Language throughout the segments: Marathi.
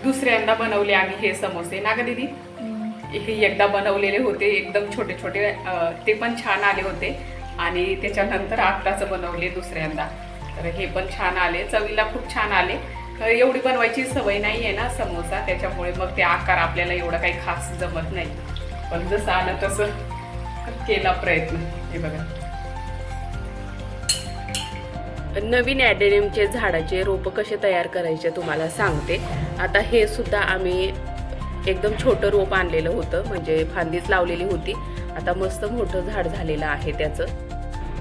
दुसऱ्यांदा बनवले आम्ही हे समोसे ना ग दीदी. हे एकदा बनवलेले होते एकदम छोटे छोटे, ते पण छान आले होते. आणि त्याच्यानंतर आत्ताच बनवले दुसऱ्यांदा, तर हे पण छान आले, चवीला खूप छान आले. एवढी बनवायची सवय नाही आहे ना समोसा, त्याच्यामुळे मग ते आकार आपल्याला एवढं काही खास जमत नाही. पण जसं आलं तसं केला प्रयत्न. हे बघा, नवीन ॲडेनियमचे झाडाचे रोपं कसे तयार करायचे तुम्हाला सांगते. आता हे सुद्धा आम्ही एकदम छोटं रोप आणलेलं होतं, म्हणजे फांदीच लावलेली होती. आता मस्त मोठं झाड झालेलं आहे त्याचं.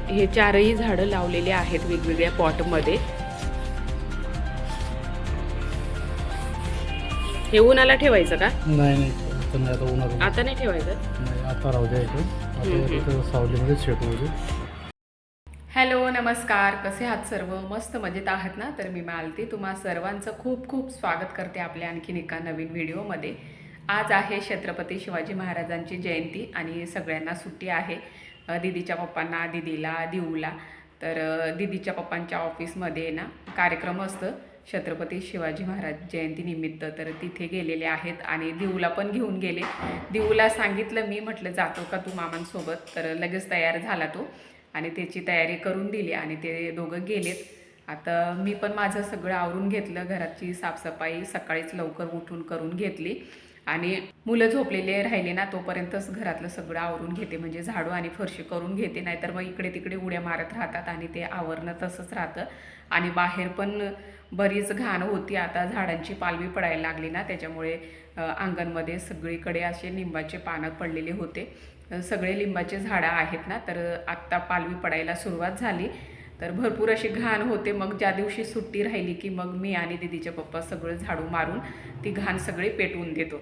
हे चारही झाडं लावलेले आहेत वेगवेगळ्या पॉटमध्ये. हे उन्हाला ठेवायचं का? नाही आता नाही ठेवायचं. आता राहू द्यायचं, सावलीमध्ये शेटू. हॅलो, नमस्कार. कसे आहात सर्व? मस्त मजेत आहात ना? तर मी मालती तुम्हा सर्वांचं खूप खूप स्वागत करते आपल्या आणखीन एका नवीन व्हिडिओमध्ये. आज आहे छत्रपती शिवाजी महाराजांची जयंती आणि सगळ्यांना सुट्टी आहे. दीदीच्या पप्पांना, दीदीला, दिऊला. तर दीदीच्या पप्पांच्या ऑफिसमध्ये ना कार्यक्रम असतं छत्रपती शिवाजी महाराज जयंतीनिमित्त, तर तिथे गेलेले आहेत आणि दिऊला पण घेऊन गेले. दिऊला सांगितलं मी, म्हटलं जातो का तू मामांसोबत, तर लगेच तयार झाला तो आणि त्याची तयारी करून दिली आणि ते दोघं गेलेत. आता मी पण माझं सगळं आवरून घेतलं, घराची साफसफाई सकाळीच लवकर उठून करून घेतली आणि मुलं झोपलेले राहिले ना तोपर्यंतच घरातलं सगळं आवरून घेते, म्हणजे झाडू आणि फरशी करून घेते. नाहीतर मग इकडे तिकडे उड्या मारत राहतात आणि ते आवरणं तसंच राहतं. आणि बाहेर पण बरीच घाण होती, आता झाडांची पालवी पडायला लागली ना, त्याच्यामुळे अंगणमध्ये सगळीकडे असे लिंबाचे पानं पडलेले होते. सगळे लिंबाचे झाडं आहेत ना, तर आत्ता पालवी पडायला सुरुवात झाली. तर भरपूर अशी घाण होते. मग ज्या दिवशी सुट्टी राहिली की मग मी आणि दीदीचे पप्पा सगळं झाडू मारून ती घाण सगळी पेटवून देतो.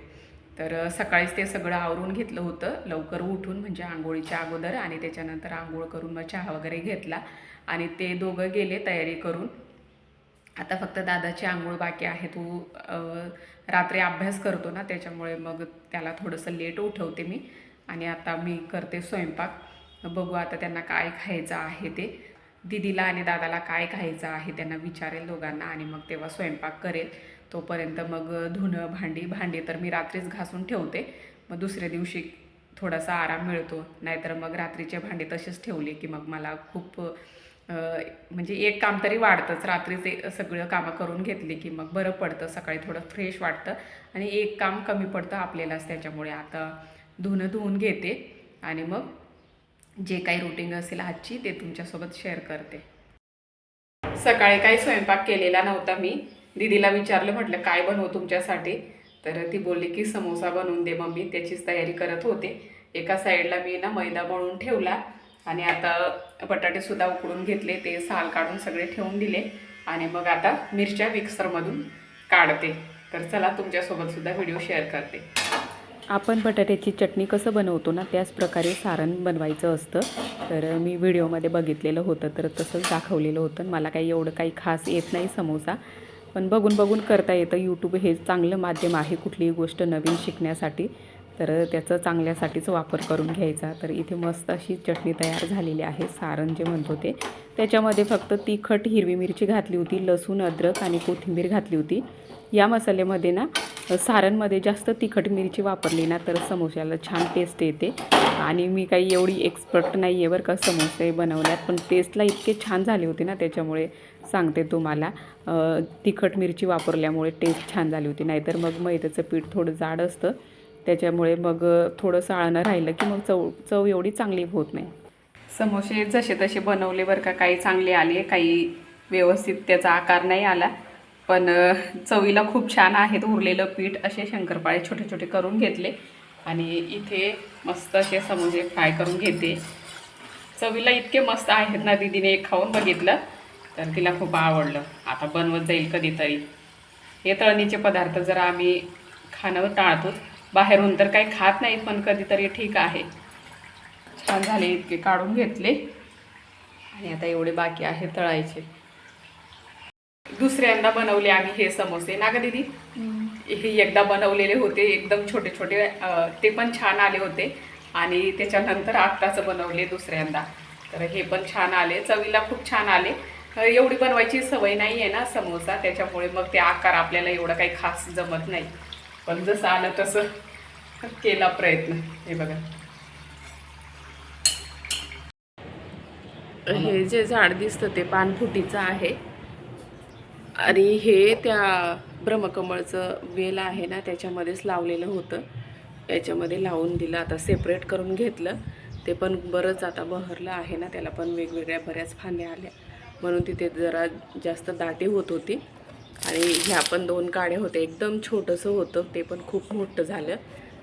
तर सकाळीच ते सगळं आवरून घेतलं होतं लवकर उठून, म्हणजे आंघोळीच्या अगोदर. आणि त्याच्यानंतर आंघोळ करून मग चहा वगैरे घेतला आणि ते दोघं गेले तयारी करून. आता फक्त दादाची आंघोळ बाकी आहे. तो रात्री अभ्यास करतो ना, त्याच्यामुळे मग त्याला थोडंसं लेट उठवते मी. आणि आता मी करते स्वयंपाक. बघू आता त्यांना काय खायचं आहे ते. दीदीला आणि दादाला काय खायचं आहे त्यांना विचारेल दोघांना आणि मग तेव्हा स्वयंपाक करेल. तोपर्यंत मग धुणं भांडी तर मी रात्रीच घासून ठेवते, मग दुसऱ्या दिवशी थोडासा आराम मिळतो. नाहीतर मग रात्रीचे भांडे तसेच ठेवले की मग मला खूप म्हणजे एक काम तरी वाढतंच. रात्रीचे सगळं कामं करून घेतली की मग बरं पडतं, सकाळी थोडं फ्रेश वाटतं आणि एक काम कमी पडतं आपल्यालाच. त्याच्यामुळे आता धुणं धुवून घेते आणि मग जे काही रुटीन असेल आजची ते तुमच्यासोबत शेअर करते. सकाळी काही स्वयंपाक केलेला नव्हता मी. दीदीला विचारलं, म्हटलं काय बनवू तुमच्यासाठी, तर ती बोलली की समोसा बनवून दे मम्मी. त्याचीच तयारी करत होते. एका साईडला मी ना मैदा मळून ठेवला आणि आता बटाटेसुद्धा उकडून घेतले, ते साल काढून सगळे ठेवून दिले आणि मग आता मिरच्या मिक्सरमधून काढते. तर चला तुमच्यासोबतसुद्धा व्हिडिओ शेअर करते. आपण बटाट्याची चटणी कसं बनवतो ना त्याच प्रकारे सारण बनवायचं असतं. तर मी व्हिडिओमध्ये बघितलेलं होतं, तर तसंच दाखवलेलं होतं. मला काही एवढं काही खास येत नाही समोसा, पण बघून बघून करता येतं. यूट्यूब हे चांगलं माध्यम आहे कुठलीही गोष्ट नवीन शिकण्यासाठी, तर त्याचं चांगल्यासाठीच वापर करून घ्यायचा. तर इथे मस्त अशी चटणी तयार झालेली आहे, सारण जे म्हणतो ते. त्याच्यामध्ये फक्त तिखट, हिरवी मिरची घातली होती, लसूण, अद्रक आणि कोथिंबीर घातली होती. या मसाल्यामध्ये ना सारणमध्ये जास्त तिखट मिरची वापरली ना तर समोस्याला छान टेस्ट येते. आणि मी काही एवढी एक्सपर्ट नाही आहे बरं का समोसे बनवण्यात, पण टेस्टला इतके छान झाले होते ना, त्याच्यामुळे सांगते तुम्हाला. तिखट मिरची वापरल्यामुळे टेस्ट छान झाली होती. नाहीतर मग मैद्याचं पीठ थोडं जाड असतं, त्याच्यामुळे मग थोडंसं आळणं राहिलं की मग चव एवढी चांगली होत नाही. समोसे जसे तसे बनवले बरं का, काही चांगले आले, काही व्यवस्थित त्याचा आकार नाही आला, पण चवीला खूप छान आहेत. उरलेलं पीठ असे शंकरपाळे छोटे छोटे करून घेतले आणि इथे मस्त असे समोसे फ्राय करून घेते. चवीला इतके मस्त आहेत ना, दीदीने एक खाऊन बघितलं तर तिला खूप आवडलं. आता बनवत जाईल कधीतरी. हे तळणीचे पदार्थ जरा आम्ही खाणं टाळतोच, बाहेरून तर काही खात नाहीत, पण कधीतरी ठीक आहे. छान झाले, इतके काढून घेतले आणि आता एवढे बाकी आहे तळायचे. दुसऱ्यांदा बनवले आम्ही हे समोसे ना ग दीदी. हे एकदा बनवलेले होते एकदम छोटे छोटे, ते पण छान आले होते. आणि त्याच्यानंतर आत्ताच बनवले दुसऱ्यांदा, तर हे पण छान आले, चवीला खूप छान आले. एवढी बनवायची सवय नाही आहे ना समोसा, त्याच्यामुळे मग ते आकार आपल्याला एवढं काही खास जमत नाही. पण जसं आलं तसं केला प्रयत्न. हे बघा, हे जे झाड दिसतं ते पानफुटीचं आहे आणि हे त्या ब्रह्मकमळचं वेल आहे ना त्याच्यामध्येच लावलेलं होतं. याच्यामध्ये लावून दिलं, आता सेपरेट करून घेतलं. ते पण बरंच आता बहरलं आहे ना, त्याला पण वेगवेगळ्या बऱ्याच फांद्या आल्या, म्हणून तिथे जरा जास्त दाटी होत होती. आणि ह्या पण 2 काड्या होत्या, एकदम छोटंसं होतं, ते पण खूप मोठं झालं.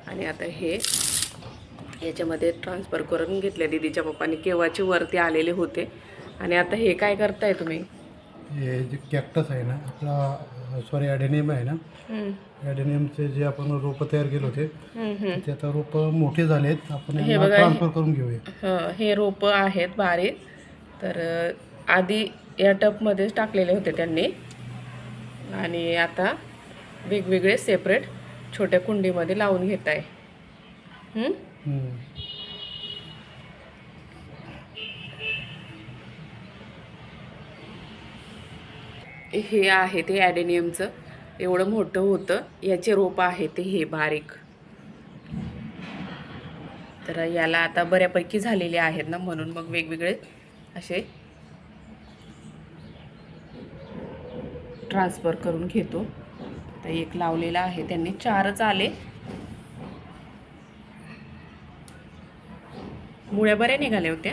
आणि आता हे याच्यामध्ये ट्रान्सफर करून घेतले. दीदीच्या पप्पाने केव्हाचे वरती आलेले होते. आणि आता हे काय करताय तुम्ही? हे जे कॅक्टस आहे ना आपला, सॉरी ॲडेनियम आहे ना, ॲडेनियमचे जे आपण रोपं तयार केले होते ते आता रोपं मोठे झाले आहेत. आपण हे बघा, ट्रान्सफर करून घेऊया. हे रोपं आहेत बारीक. तर आधी या टबमध्येच टाकलेले होते त्यांनी, आणि आता वेगवेगळे सेपरेट छोट्या कुंडीमध्ये लावून घेत आहे. हे आहे ते ॲडेनियमचं, एवढं मोठं होतं. याचे रोप आहे ते हे बारीक. तर याला आता बऱ्यापैकी झालेले आहेत ना, म्हणून मग वेगवेगळे असे ट्रान्सफर करून घेतो. तर एक लावलेला आहे त्यांनी, 4च आले. मुळ्या बऱ्या निघाल्या होत्या.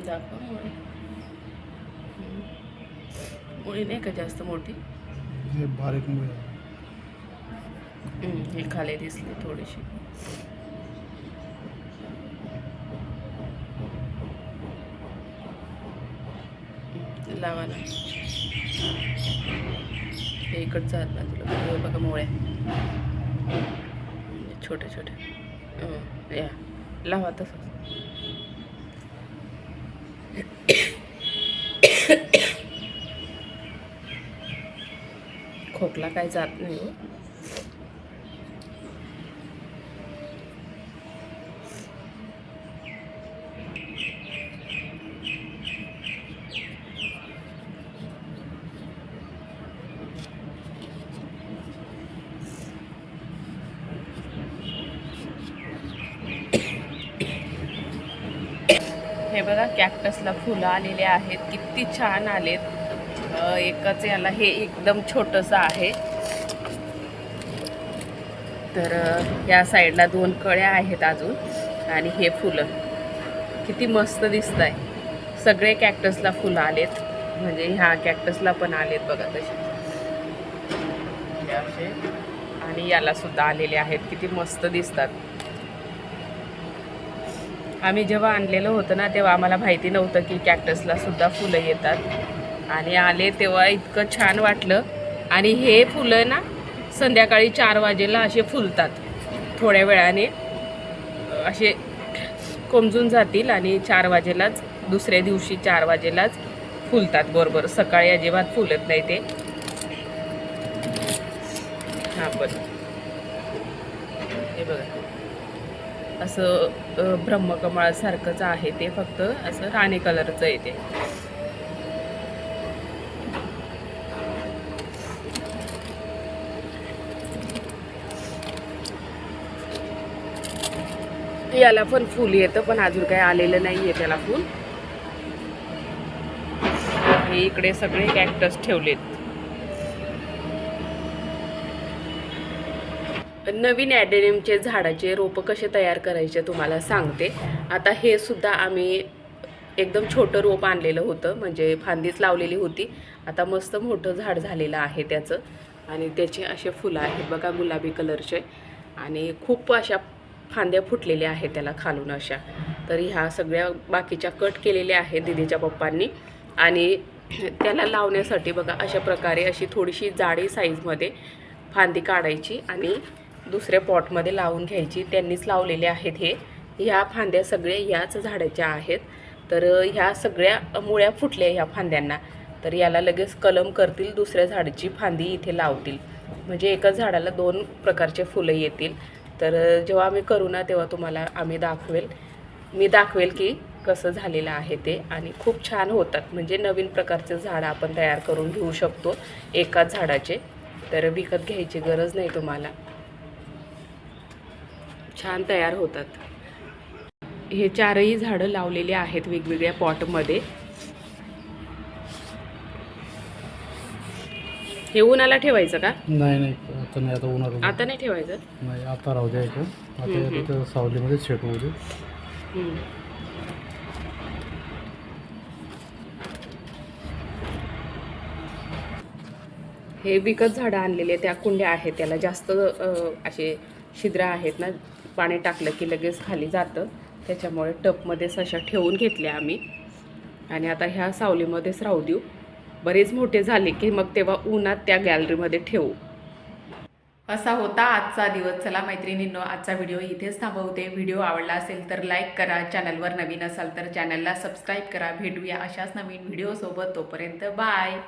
दाखवा मुळे. मुळी नाही का जास्त मोठी, हे बारीक मुळे हे खाली दिसली थोडीशी. लावा ना, हे इकडचं आत बाजूला. हे बघा मुळ्या छोटे छोटे. या लावा तसंच. खोकला काय जात नाही हो. हे बघा, कॅक्टसला फुलं आलेले आहेत, किती छान आलेत. एकच याला हे एकदम छोटंसं आहे. तर या साईडला 2 कळ्या आहेत अजून, आणि हे फुलं किती मस्त दिसत आहे. सगळे कॅक्टसला फुलं आलेत, म्हणजे ह्या कॅक्टसला पण आलेत बघा तसे, असे. आणि याला सुद्धा आलेले आहेत, किती मस्त दिसतात. आम्ही जेव्हा आणलेलं होतं ना, तेव्हा आम्हाला माहिती नव्हतं की कॅक्टसला सुद्धा फुलं येतात. आणि आले तेव्हा इतकं छान वाटलं. आणि हे फुलं ना संध्याकाळी 4 वाजेला असे फुलतात, थोड्या वेळाने असे कोमजून जातील, आणि 4 वाजेलाच, दुसऱ्या दिवशी 4 वाजेलाच फुलतात बरोबर. सकाळी अजिबात फुलत नाही ते. हा पण हे बघा, असं ब्रह्मकमळासारखंच आहे ते, फक्त असं राणी कलरचं आहे ते. याला पण फूल येतं, पण अजून काही आलेलं नाही आहे त्याला फूल. हे इकडे सगळे कॅक्टस ठेवलेत. नवीन ॲडेनियमचे झाडाचे रोपं कसे तयार करायचे तुम्हाला सांगते. आता हे सुद्धा आम्ही एकदम छोटं रोप आणलेलं होतं, म्हणजे फांदीच लावलेली होती. आता मस्त मोठं झाड झालेलं आहे त्याचं, आणि त्याचे असे फुलं आहेत बघा, गुलाबी कलरचे, आणि खूप अशा फांद्या फुटलेल्या आहेत त्याला खालून अशा. तर ह्या सगळ्या बाकीच्या कट केलेल्या आहेत दीदीच्या पप्पांनी. आणि त्याला लावण्यासाठी बघा अशा प्रकारे अशी थोडीशी जाडी साईजमध्ये फांदी काढायची आणि दुसऱ्या पॉटमध्ये लावून घ्यायची. त्यांनीच लावलेले आहेत हे, ह्या फांद्या सगळे याच झाडाच्या आहेत. तर ह्या सगळ्या मुळ्या फुटल्या ह्या फांद्यांना, तर याला लगेच कलम करतील, दुसऱ्या झाडाची फांदी इथे लावतील, म्हणजे एकाच झाडाला 2 प्रकारचे फुलं येतील. तर जेव्हा आम्ही करू ना तेव्हा तुम्हाला मी दाखवेल की कसं झालेलं आहे ते. आणि खूप छान होतात, म्हणजे नवीन प्रकारचे झाडं आपण तयार करून घेऊ शकतो एकाच झाडाचे. तर विकत घ्यायची गरज नाही तुम्हाला, छान तयार होतात. हे 4ही झाडं लावलेली आहेत वेगवेगळ्या पॉटमध्ये. हे उन्हाला ठेवायचं का? नाही आता नाही, आता उन्हात आता नाही ठेवायचं. नाही, आता राहू द्यायचं. आता याचं सावलीमध्ये सेट होऊ दे. हम्म. हे विकत झाडं आणलेले त्या कुंड्या आहेत, त्याला जास्त असे छिद्र आहेत ना, पाणी टाकलं की लगेच खाली जातं, त्याच्यामुळे टपमध्येच अशा ठेवून घेतल्या आम्ही. आणि आता ह्या सावलीमध्येच राहू देऊ. बरेच मोठे झाले की मग तेव्हा उन्हात त्या गॅलरीमध्ये ठेवू. असा होता आजचा दिवस. चला मैत्रिणींनो, आजचा व्हिडिओ इथेच थांबवते. व्हिडिओ आवडला असेल तर लाईक करा, चॅनलवर नवीन असाल तर चॅनलला सबस्क्राईब करा. भेटूया अशाच नवीन व्हिडिओसोबत. तोपर्यंत बाय.